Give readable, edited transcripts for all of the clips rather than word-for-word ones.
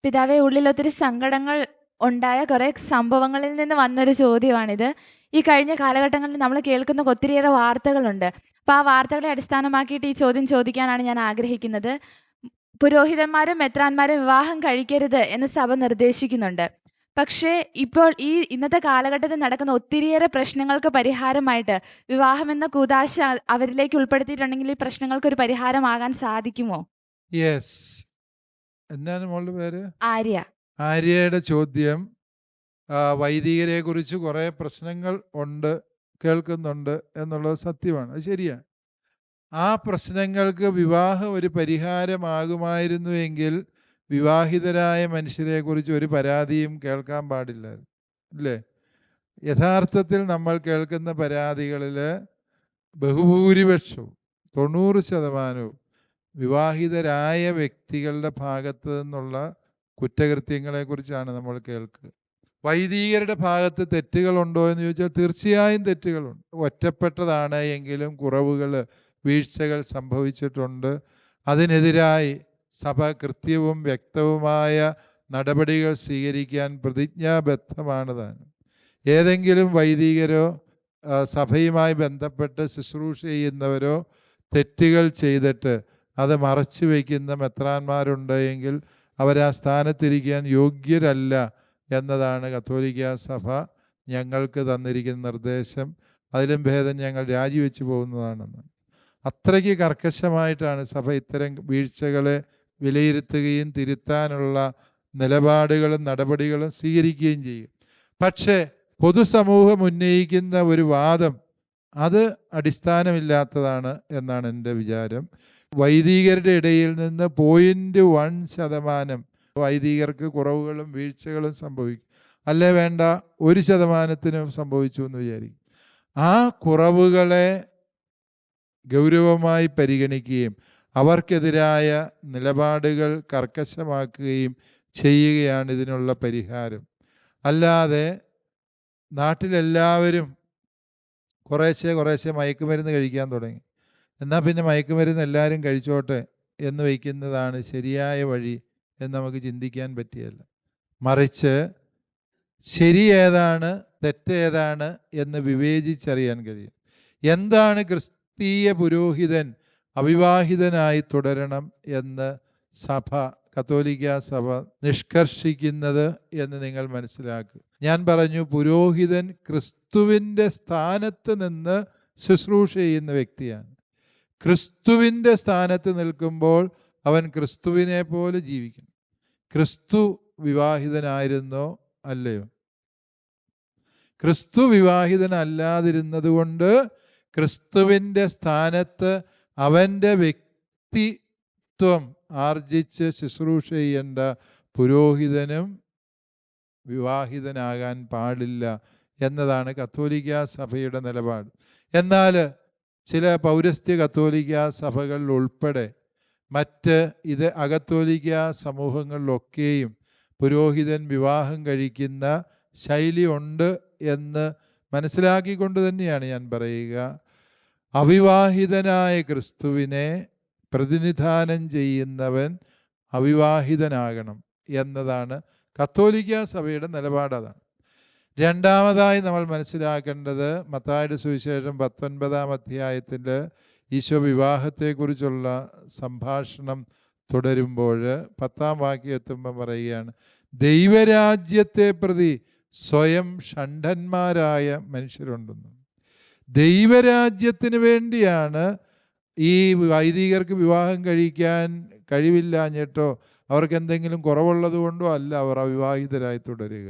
പിതാവേ, ഉള്ളിൽ ഒത്തിരി സങ്കടങ്ങൾ ഉണ്ടായ കുറേ സംഭവങ്ങളിൽ നിന്ന് വന്നൊരു ചോദ്യമാണിത്. ഈ കഴിഞ്ഞ കാലഘട്ടങ്ങളിൽ നമ്മൾ കേൾക്കുന്ന ഒത്തിരിയേറെ വാർത്തകളുണ്ട്. അപ്പോൾ ആ വാർത്തകളെ അടിസ്ഥാനമാക്കിയിട്ട് ഈ ചോദ്യം ചോദിക്കാനാണ് ഞാൻ ആഗ്രഹിക്കുന്നത്. പുരോഹിതന്മാരും മെത്രാന്മാരും വിവാഹം കഴിക്കരുത് എന്ന് സഭ നിർദ്ദേശിക്കുന്നുണ്ട്. പക്ഷേ ഇപ്പോൾ ഇന്നത്തെ കാലഘട്ടത്തിൽ നടക്കുന്ന ഒത്തിരിയേറെ പ്രശ്നങ്ങൾക്ക് പരിഹാരമായിട്ട് വിവാഹം എന്ന കൂദാശ അവരിലേക്ക് ഉൾപ്പെടുത്തിയിട്ടുണ്ടെങ്കിൽ ഈ പ്രശ്നങ്ങൾക്കൊരു പരിഹാരമാകാൻ സാധിക്കുമോ? യെസ്. എന്താണ് മോളുടെ പേര്? ആര്യ. ആര്യയുടെ ചോദ്യം, വൈദികരെ കുറിച്ച് കുറേ പ്രശ്നങ്ങൾ ഉണ്ട്, കേൾക്കുന്നുണ്ട് എന്നുള്ളത് സത്യമാണ്. അത് ശരിയാണ്. ആ പ്രശ്നങ്ങൾക്ക് വിവാഹം ഒരു പരിഹാരമാകുമായിരുന്നുവെങ്കിൽ വിവാഹിതരായ മനുഷ്യരെ കുറിച്ച് ഒരു പരാതിയും കേൾക്കാൻ പാടില്ല, അല്ലേ? യഥാർത്ഥത്തിൽ നമ്മൾ കേൾക്കുന്ന പരാതികളിൽ ബഹുഭൂരിപക്ഷവും 90% വിവാഹിതരായ വ്യക്തികളുടെ ഭാഗത്ത് നിന്നുള്ള കുറ്റകൃത്യങ്ങളെക്കുറിച്ചാണ് നമ്മൾ കേൾക്കുക. വൈദികരുടെ ഭാഗത്ത് തെറ്റുകളുണ്ടോ എന്ന് ചോദിച്ചാൽ തീർച്ചയായും തെറ്റുകളുണ്ട്. ഒറ്റപ്പെട്ടതാണ് എങ്കിലും കുറവുകൾ, വീഴ്ചകൾ സംഭവിച്ചിട്ടുണ്ട്. അതിനെതിരായി സഭ കൃത്യവും വ്യക്തവുമായ നടപടികൾ സ്വീകരിക്കാൻ പ്രതിജ്ഞാബദ്ധമാണ് താനും. ഏതെങ്കിലും വൈദികരോ സഭയുമായി ബന്ധപ്പെട്ട് ശുശ്രൂഷ ചെയ്യുന്നവരോ തെറ്റുകൾ ചെയ്തിട്ട് അത് മറച്ചു വയ്ക്കുന്ന മെത്രാന്മാരുണ്ട് എങ്കിൽ അവരാ സ്ഥാനത്തിരിക്കാൻ യോഗ്യരല്ല എന്നതാണ് കത്തോലിക്ക സഭ ഞങ്ങൾക്ക് തന്നിരിക്കുന്ന നിർദ്ദേശം. അതിലും ഭേദം ഞങ്ങൾ രാജിവെച്ച് പോകുന്നതാണെന്ന്. അത്രയ്ക്ക് കർക്കശമായിട്ടാണ് സഭ ഇത്തരം വീഴ്ചകളെ വിലയിരുത്തുകയും തിരുത്താനുള്ള നിലപാടുകളും നടപടികളും സ്വീകരിക്കുകയും ചെയ്യും. പക്ഷേ പൊതുസമൂഹം ഉന്നയിക്കുന്ന ഒരു വാദം അത് അടിസ്ഥാനമില്ലാത്തതാണ് എന്നാണ് എൻ്റെ വിചാരം. വൈദികരുടെ ഇടയിൽ നിന്ന് 0.1% വൈദികർക്ക് കുറവുകളും വീഴ്ചകളും സംഭവിക്കും. അല്ലേ വേണ്ട 1% സംഭവിച്ചു എന്ന് വിചാരിക്കും. ആ കുറവുകളെ ഗൗരവമായി പരിഗണിക്കുകയും അവർക്കെതിരായ നിലപാടുകൾ കർക്കശമാക്കുകയും ചെയ്യുകയാണ് ഇതിനുള്ള പരിഹാരം. അല്ലാതെ നാട്ടിലെല്ലാവരും കുറേശ്ശെ മയക്കുമരുന്ന് കഴിക്കാൻ തുടങ്ങി, എന്നാൽ പിന്നെ മയക്കുമരുന്ന് എല്ലാവരും കഴിച്ചോട്ടെ എന്ന് വയ്ക്കുന്നതാണ് ശരിയായ വഴി എന്ന് നമുക്ക് ചിന്തിക്കാൻ പറ്റിയല്ല. മറിച്ച് ശരി ഏതാണ്, തെറ്റേതാണ് എന്ന് വിവേചിച്ചറിയാൻ കഴിയും. എന്താണ് ക്രിസ്തീയ പുരോഹിതൻ അവിവാഹിതനായി തുടരണം എന്ന് കത്തോലിക്ക സഭ നിഷ്കർഷിക്കുന്നത് എന്ന് നിങ്ങൾ മനസ്സിലാക്കുക. ഞാൻ പറഞ്ഞു, പുരോഹിതൻ ക്രിസ്തുവിൻ്റെ സ്ഥാനത്ത് നിന്ന് ശുശ്രൂഷ ചെയ്യുന്ന വ്യക്തിയാണ്. ക്രിസ്തുവിൻ്റെ സ്ഥാനത്ത് നിൽക്കുമ്പോൾ അവൻ ക്രിസ്തുവിനെ പോലെ ജീവിക്കണം. ക്രിസ്തു വിവാഹിതനായിരുന്നോ? അല്ലയോ? ക്രിസ്തു വിവാഹിതനല്ലാതിരുന്നത് കൊണ്ട് ക്രിസ്തുവിൻ്റെ സ്ഥാനത്ത് അവൻ്റെ വ്യക്തിത്വം ആർജിച്ച് ശുശ്രൂഷ ചെയ്യേണ്ട പുരോഹിതനും വിവാഹിതനാകാൻ പാടില്ല എന്നതാണ് കത്തോലിക്ക സഭയുടെ നിലപാട്. എന്നാൽ ചില പൗരസ്ത്യ കത്തോലിക്ക സഭകളിൽ ഉൾപ്പെടെ മറ്റ് അകത്തോലിക്ക സമൂഹങ്ങളിലൊക്കെയും പുരോഹിതൻ വിവാഹം കഴിക്കുന്ന ശൈലി ഉണ്ട് എന്ന് മനസ്സിലാക്കിക്കൊണ്ട് തന്നെയാണ് ഞാൻ പറയുക, അവിവാഹിതനായ ക്രിസ്തുവിനെ പ്രതിനിധാനം ചെയ്യുന്നവൻ അവിവാഹിതനാകണം എന്നതാണ് കത്തോലിക്ക സഭയുടെ നിലപാട്. അതാണ്. രണ്ടാമതായി നമ്മൾ മനസ്സിലാക്കേണ്ടത്, മത്തായിയുടെ സുവിശേഷം 19-ാം അധ്യായത്തിൽ ഈശോ വിവാഹത്തെക്കുറിച്ചുള്ള സംഭാഷണം തുടരുമ്പോൾ 10-ാം വാക്യം എത്തുമ്പോൾ പറയുകയാണ്, ദൈവരാജ്യത്തെ പ്രതി സ്വയം ഷണ്ഡന്മാരായ മനുഷ്യരുണ്ടെന്ന്. ദൈവരാജ്യത്തിന് വേണ്ടിയാണ് ഈ വൈദികർക്ക് വിവാഹം കഴിക്കാൻ കഴിവില്ലാഞ്ഞിട്ടോ അവർക്ക് എന്തെങ്കിലും കുറവുള്ളത് കൊണ്ടോ അല്ല അവർ അവിവാഹിതരായി തുടരുക.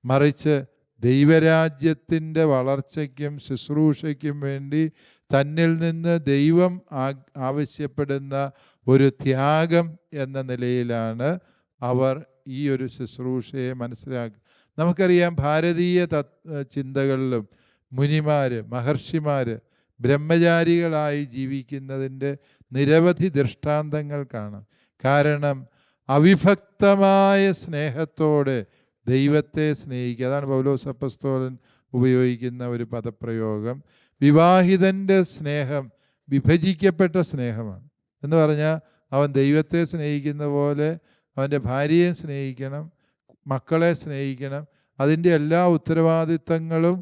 മറിച്ച് ദൈവരാജ്യത്തിൻ്റെ വളർച്ചയ്ക്കും ശുശ്രൂഷയ്ക്കും വേണ്ടി തന്നിൽ നിന്ന് ദൈവം ആവശ്യപ്പെടുന്ന ഒരു ത്യാഗം എന്ന നിലയിലാണ് അവർ ഈ ഒരു ശുശ്രൂഷയെ മനസ്സിലാക്കുക. നമുക്കറിയാം, ഭാരതീയ ചിന്തകളിലും മുനിമാർ, മഹർഷിമാർ ബ്രഹ്മചാരികളായി ജീവിക്കുന്നതിൻ്റെ നിരവധി ദൃഷ്ടാന്തങ്ങൾ കാണാം. കാരണം അവിഭക്തമായ സ്നേഹത്തോടെ ദൈവത്തെ സ്നേഹിക്കുക. അതാണ് പൗലോസ് അപ്പോസ്തലൻ ഉപയോഗിക്കുന്ന ഒരു പദപ്രയോഗം. വിവാഹിതൻ്റെ സ്നേഹം വിഭജിക്കപ്പെട്ട സ്നേഹമാണ് എന്ന് പറഞ്ഞാൽ അവൻ ദൈവത്തെ സ്നേഹിക്കുന്ന പോലെ അവൻ്റെ ഭാര്യയെ സ്നേഹിക്കണം, മക്കളെ സ്നേഹിക്കണം. അതിൻ്റെ എല്ലാ ഉത്തരവാദിത്തങ്ങളും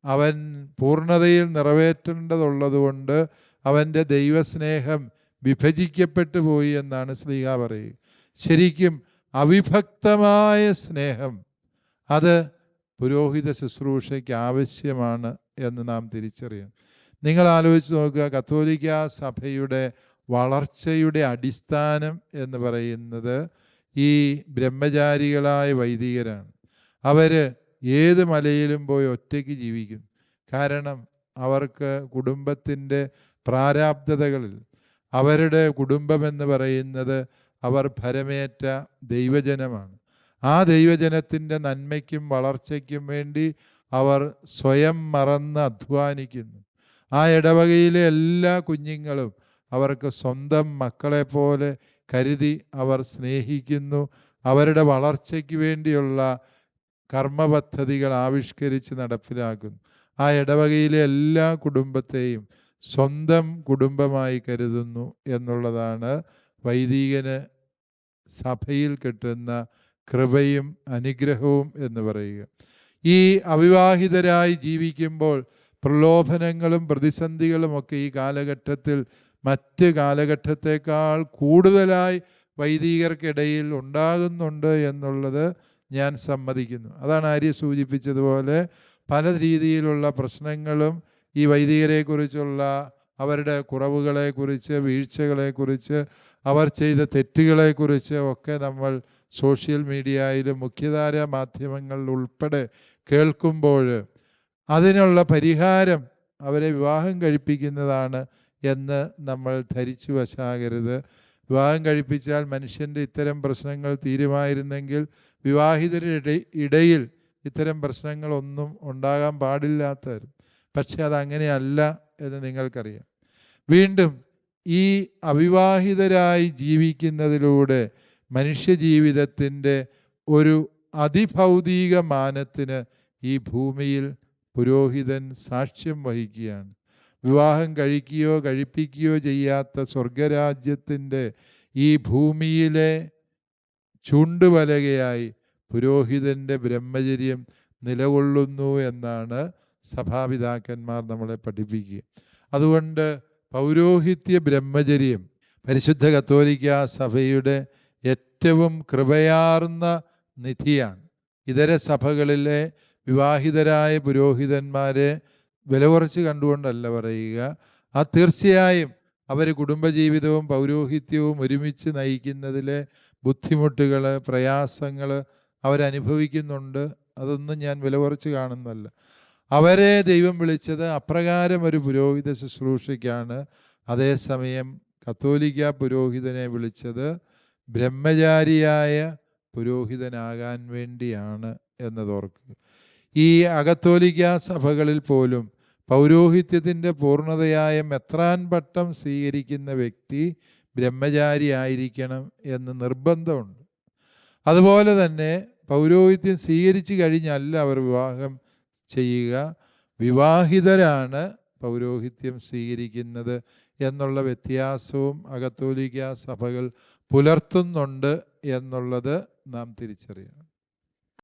അവൻ പൂർണ്ണതയിൽ നിറവേറ്റേണ്ടതുള്ളതുകൊണ്ട് അവൻ്റെ ദൈവസ്നേഹം വിഭജിക്കപ്പെട്ടു പോയി എന്നാണ് ശ്ലീഹ പറയുക. ശരിക്കും അവിഭക്തമായ സ്നേഹം അത് പുരോഹിത ശുശ്രൂഷയ്ക്ക് ആവശ്യമാണ് എന്ന് നാം തിരിച്ചറിയണം. നിങ്ങൾ ആലോചിച്ച് നോക്കുക, കത്തോലിക്ക സഭയുടെ വളർച്ചയുടെ അടിസ്ഥാനം എന്ന് പറയുന്നത് ഈ ബ്രഹ്മചാരികളായ വൈദികരാണ്. അവർ ഏത് മലയിലും പോയി ഒറ്റയ്ക്ക് ജീവിക്കും. കാരണം അവർക്ക് കുടുംബത്തിൻ്റെ പ്രാരാബ്ധതകളിൽ അവരുടെ കുടുംബമെന്ന് പറയുന്നത് അവർ ഭരമേറ്റ ദൈവജനമാണ്. ആ ദൈവജനത്തിൻ്റെ നന്മയ്ക്കും വളർച്ചയ്ക്കും വേണ്ടി അവർ സ്വയം മറന്ന് അധ്വാനിക്കുന്നു. ആ ഇടവകയിലെ എല്ലാ കുഞ്ഞുങ്ങളും അവർക്ക് സ്വന്തം മക്കളെപ്പോലെ കരുതി അവർ സ്നേഹിക്കുന്നു. അവരുടെ വളർച്ചയ്ക്ക് വേണ്ടിയുള്ള കർമ്മപദ്ധതികൾ ആവിഷ്കരിച്ച് നടപ്പിലാക്കുന്നു. ആ ഇടവകയിലെ എല്ലാ കുടുംബത്തെയും സ്വന്തം കുടുംബമായി കരുതുന്നു എന്നുള്ളതാണ് വൈദികന് സഭയിൽ കിട്ടുന്ന കൃപയും അനുഗ്രഹവും എന്ന് പറയുക. ഈ അവിവാഹിതരായി ജീവിക്കുമ്പോൾ പ്രലോഭനങ്ങളും പ്രതിസന്ധികളുമൊക്കെ ഈ കാലഘട്ടത്തിൽ മറ്റ് കാലഘട്ടത്തേക്കാൾ കൂടുതലായി വൈദികർക്കിടയിൽ ഉണ്ടാകുന്നുണ്ട് എന്നുള്ളത് ഞാൻ സമ്മതിക്കുന്നു. അതാണ് ആര്യ സൂചിപ്പിച്ചതുപോലെ പല രീതിയിലുള്ള പ്രശ്നങ്ങളും ഈ വൈദികരെക്കുറിച്ചുള്ള അവരുടെ കുറവുകളെക്കുറിച്ച്, വീഴ്ചകളെക്കുറിച്ച്, അവർ ചെയ്ത തെറ്റുകളെക്കുറിച്ച് ഒക്കെ നമ്മൾ സോഷ്യൽ മീഡിയയിലും മുഖ്യധാരാ മാധ്യമങ്ങളിൽ ഉൾപ്പെടെ കേൾക്കുമ്പോൾ അതിനുള്ള പരിഹാരം അവരെ വിവാഹം കഴിപ്പിക്കുന്നതാണ് എന്ന് നമ്മൾ ധരിച്ചു വശാകരുത്. വിവാഹം കഴിപ്പിച്ചാൽ മനുഷ്യൻ്റെ ഇത്തരം പ്രശ്നങ്ങൾ തീരുമായിരുന്നെങ്കിൽ വിവാഹിതരുടെ ഇടയിൽ ഇത്തരം പ്രശ്നങ്ങളൊന്നും ഉണ്ടാകാൻ പാടില്ലാത്തവരും. പക്ഷെ അതങ്ങനെയല്ല എന്ന് നിങ്ങൾക്കറിയാം. വീണ്ടും ഈ അവിവാഹിതരായി ജീവിക്കുന്നതിലൂടെ മനുഷ്യജീവിതത്തിൻ്റെ ഒരു അതിഭൗതിക മാനത്തിന് ഈ ഭൂമിയിൽ പുരോഹിതൻ സാക്ഷ്യം വഹിക്കുകയാണ്. വിവാഹം കഴിക്കുകയോ കഴിപ്പിക്കുകയോ ചെയ്യാത്ത സ്വർഗരാജ്യത്തിൻ്റെ ഈ ഭൂമിയിലെ ചൂണ്ടുവലകയായി പുരോഹിതൻ്റെ ബ്രഹ്മചര്യം നിലകൊള്ളുന്നു എന്നാണ് സഭാപിതാക്കന്മാർ നമ്മളെ പഠിപ്പിക്കുക. അതുകൊണ്ട് പൗരോഹിത്യ ബ്രഹ്മചര്യം പരിശുദ്ധ കത്തോലിക്ക സഭയുടെ ഏറ്റവും കൃപയാർന്ന നിധിയാണ്. ഇതര സഭകളിലെ വിവാഹിതരായ പുരോഹിതന്മാരെ വില കുറച്ച് കണ്ടുകൊണ്ടല്ല പറയുക. തീർച്ചയായും അവർ കുടുംബജീവിതവും പൗരോഹിത്യവും ഒരുമിച്ച് നയിക്കുന്നതിലെ ബുദ്ധിമുട്ടുകൾ, പ്രയാസങ്ങൾ അവരനുഭവിക്കുന്നുണ്ട്. അതൊന്നും ഞാൻ വില കുറച്ച് കാണുന്നതല്ല. അവരെ ദൈവം വിളിച്ചത് അപ്രകാരം ഒരു പുരോഹിത ശുശ്രൂഷയ്ക്കാണ്. അതേസമയം കത്തോലിക്ക പുരോഹിതനെ വിളിച്ചത് ബ്രഹ്മചാരിയായ പുരോഹിതനാകാൻ വേണ്ടിയാണ് എന്നതോർക്കുക. ഈ അകത്തോലിക്ക സഭകളിൽ പോലും പൗരോഹിത്യത്തിൻ്റെ പൂർണ്ണതയായ മെത്രാൻ പട്ടം സ്വീകരിക്കുന്ന വ്യക്തി ബ്രഹ്മചാരി ആയിരിക്കണം എന്ന് നിർബന്ധമുണ്ട്. അതുപോലെ തന്നെ പൗരോഹിത്യം സ്വീകരിച്ചു കഴിഞ്ഞല്ല അവർ വിവാഹം ചെയ്യുക. വിവാഹിതരാണ് പൗരോഹിത്യം സ്വീകരിക്കുന്നത് എന്നുള്ള വ്യത്യാസവും അകത്തോലിക്ക സഭകൾ പുലർത്തുന്നുണ്ട് എന്നുള്ളത് നാം തിരിച്ചറിയണം.